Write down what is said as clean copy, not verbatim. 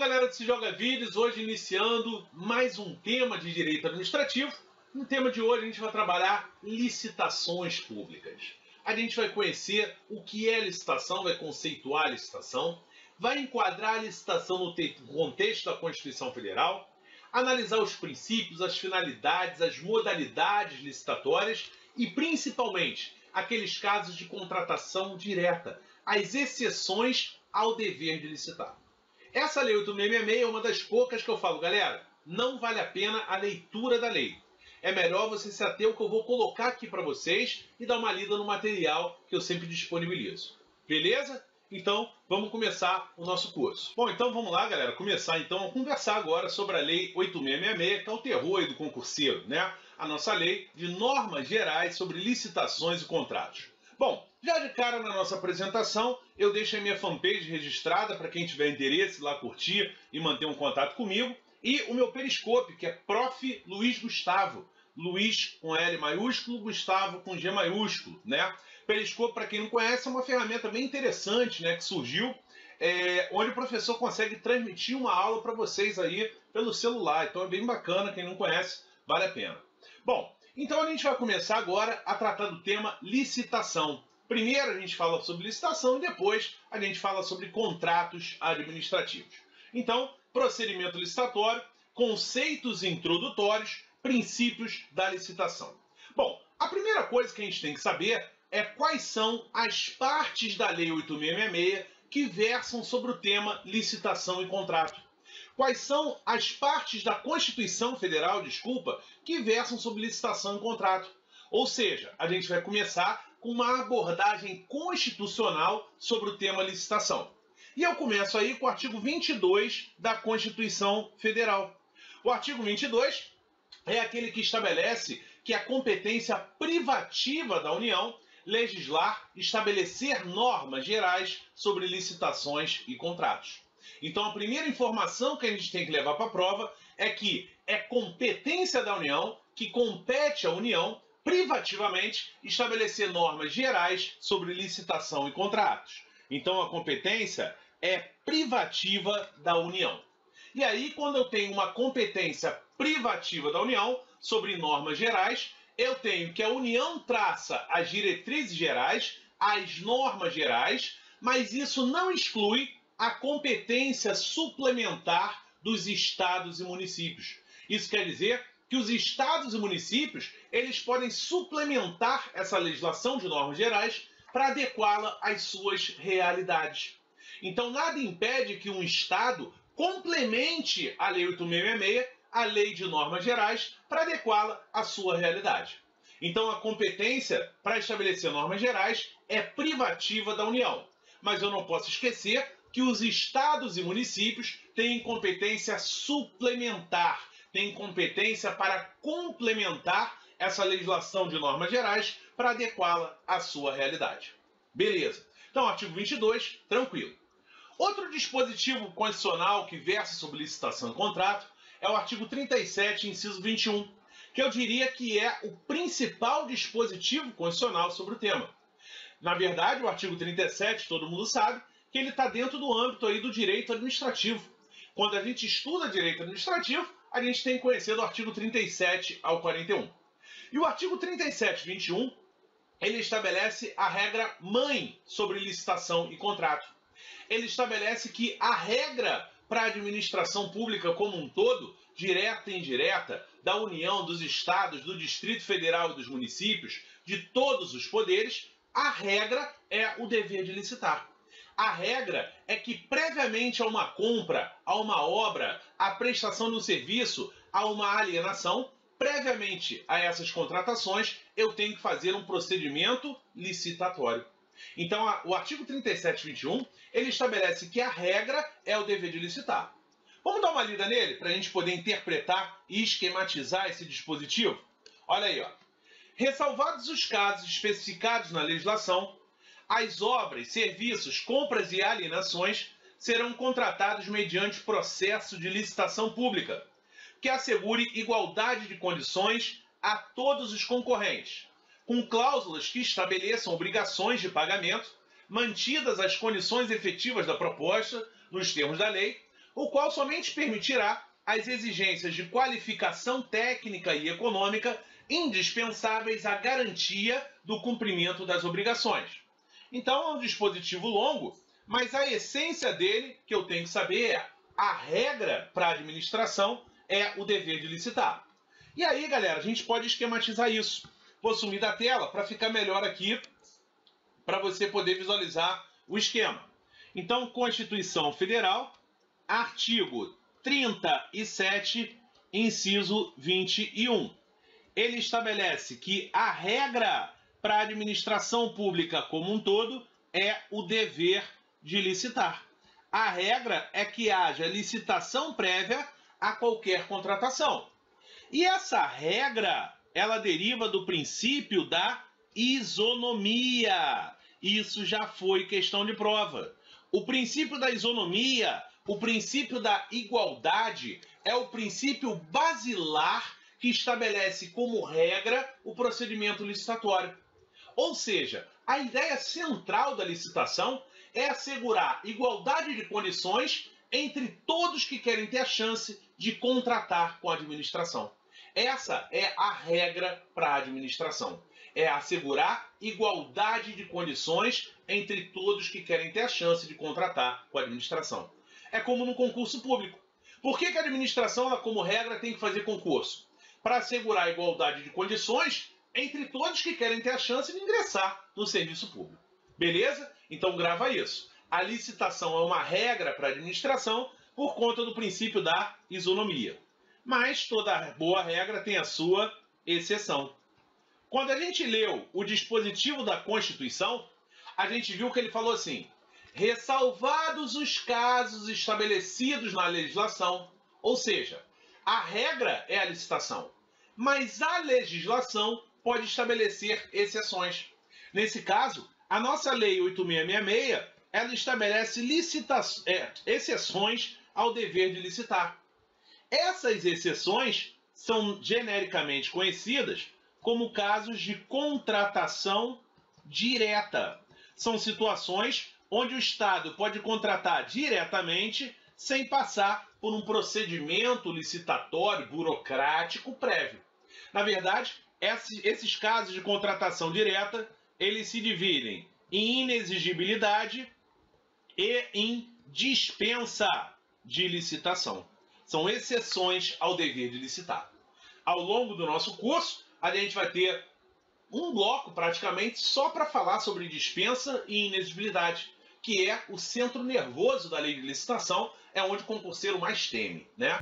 Galera do Se Joga Vídeos, hoje iniciando mais um tema de direito administrativo. No tema de hoje a gente vai trabalhar licitações públicas. A gente vai conhecer o que é licitação, vai conceituar a licitação, vai enquadrar a licitação no contexto da Constituição Federal, analisar os princípios, as finalidades, as modalidades licitatórias e, principalmente, aqueles casos de contratação direta, as exceções ao dever de licitar. Essa Lei 8.666 é uma das poucas que eu falo, galera, não vale a pena a leitura da lei. É melhor você se ater ao que eu vou colocar aqui para vocês e dar uma lida no material que eu sempre disponibilizo. Beleza? Então, vamos começar o nosso curso. Bom, então vamos lá, galera, começar então a conversar agora sobre a Lei 8.666, que é o terror aí do concurseiro, né? A nossa lei de normas gerais sobre licitações e contratos. Bom, já de cara na nossa apresentação, eu deixo a minha fanpage registrada para quem tiver interesse lá curtir e manter um contato comigo. E o meu Periscope, que é Prof. Luiz Gustavo. Luiz com L maiúsculo, Gustavo com G maiúsculo, né? Periscope, para quem não conhece, é uma ferramenta bem interessante, né, que surgiu, onde o professor consegue transmitir uma aula para vocês aí pelo celular. Então é bem bacana, quem não conhece, vale a pena. Bom, então a gente vai começar agora a tratar do tema licitação. Primeiro a gente fala sobre licitação e depois a gente fala sobre contratos administrativos. Então, procedimento licitatório, conceitos introdutórios, princípios da licitação. Bom, a primeira coisa que a gente tem que saber é quais são as partes da Lei 8.666 que versam sobre o tema licitação e contrato. Quais são as partes da Constituição Federal, que versam sobre licitação e contrato. Ou seja, a gente vai começar com uma abordagem constitucional sobre o tema licitação. E eu começo aí com o artigo 22 da Constituição Federal. O artigo 22 é aquele que estabelece que a competência privativa da União legislar, estabelecer normas gerais sobre licitações e contratos. Então, a primeira informação que a gente tem que levar para a prova é que é competência da União, que compete à União, privativamente, estabelecer normas gerais sobre licitação e contratos. Então, a competência é privativa da União. E aí, quando eu tenho uma competência privativa da União sobre normas gerais, eu tenho que a União traça as diretrizes gerais, as normas gerais, mas isso não exclui a competência suplementar dos estados e municípios. Isso quer dizer que os estados e municípios, eles podem suplementar essa legislação de normas gerais para adequá-la às suas realidades. Então, nada impede que um estado complemente a Lei 8.666, a Lei de Normas Gerais, para adequá-la à sua realidade. Então, a competência para estabelecer normas gerais é privativa da União. Mas eu não posso esquecer que os estados e municípios têm competência suplementar, têm competência para complementar essa legislação de normas gerais para adequá-la à sua realidade. Beleza. Então, artigo 22, tranquilo. Outro dispositivo constitucional que versa sobre licitação e contrato é o artigo 37, inciso 21, que eu diria que é o principal dispositivo constitucional sobre o tema. Na verdade, o artigo 37, todo mundo sabe, que ele está dentro do âmbito aí do direito administrativo. Quando a gente estuda direito administrativo, a gente tem que conhecer do artigo 37 ao 41. E o artigo 37, 21, ele estabelece a regra mãe sobre licitação e contrato. Ele estabelece que a regra para a administração pública como um todo, direta e indireta, da União, dos estados, do Distrito Federal e dos municípios, de todos os poderes, a regra é o dever de licitar. A regra é que previamente a uma compra, a uma obra, à prestação de um serviço, a uma alienação, previamente a essas contratações, eu tenho que fazer um procedimento licitatório. Então, o artigo 37, 21, ele estabelece que a regra é o dever de licitar. Vamos dar uma lida nele para a gente poder interpretar e esquematizar esse dispositivo? Olha aí, ó. Ressalvados os casos especificados na legislação, as obras, serviços, compras e alienações serão contratados mediante processo de licitação pública, que assegure igualdade de condições a todos os concorrentes, com cláusulas que estabeleçam obrigações de pagamento, mantidas as condições efetivas da proposta, nos termos da lei, o qual somente permitirá as exigências de qualificação técnica e econômica indispensáveis à garantia do cumprimento das obrigações. Então é um dispositivo longo, mas a essência dele, que eu tenho que saber, é a regra para a administração é o dever de licitar. E aí, galera, a gente pode esquematizar isso. Vou sumir da tela para ficar melhor aqui, para você poder visualizar o esquema. Então, Constituição Federal, artigo 37, inciso 21. Ele estabelece que a regra para a administração pública como um todo é o dever de licitar. A regra é que haja licitação prévia a qualquer contratação. E essa regra, ela deriva do princípio da isonomia. Isso já foi questão de prova. O princípio da isonomia, o princípio da igualdade, é o princípio basilar que estabelece como regra o procedimento licitatório. Ou seja, a ideia central da licitação é assegurar igualdade de condições entre todos que querem ter a chance de contratar com a administração. Essa é a regra para a administração. É assegurar igualdade de condições entre todos que querem ter a chance de contratar com a administração. É como no concurso público. Por que a administração, ela, como regra, tem que fazer concurso? Para assegurar a igualdade de condições entre todos que querem ter a chance de ingressar no serviço público. Beleza? Então grava isso. A licitação é uma regra para a administração por conta do princípio da isonomia. Mas toda boa regra tem a sua exceção. Quando a gente leu o dispositivo da Constituição, a gente viu que ele falou assim: ressalvados os casos estabelecidos na legislação, ou seja, a regra é a licitação, mas a legislação pode estabelecer exceções. Nesse caso, a nossa Lei 8666, ela estabelece exceções ao dever de licitar. Essas exceções são genericamente conhecidas como casos de contratação direta. São situações onde o Estado pode contratar diretamente sem passar por um procedimento licitatório burocrático prévio. Na verdade, esses casos de contratação direta, eles se dividem em inexigibilidade e em dispensa de licitação. São exceções ao dever de licitar. Ao longo do nosso curso, a gente vai ter um bloco praticamente só para falar sobre dispensa e inexigibilidade, que é o centro nervoso da lei de licitação, é onde o concurseiro mais teme, né?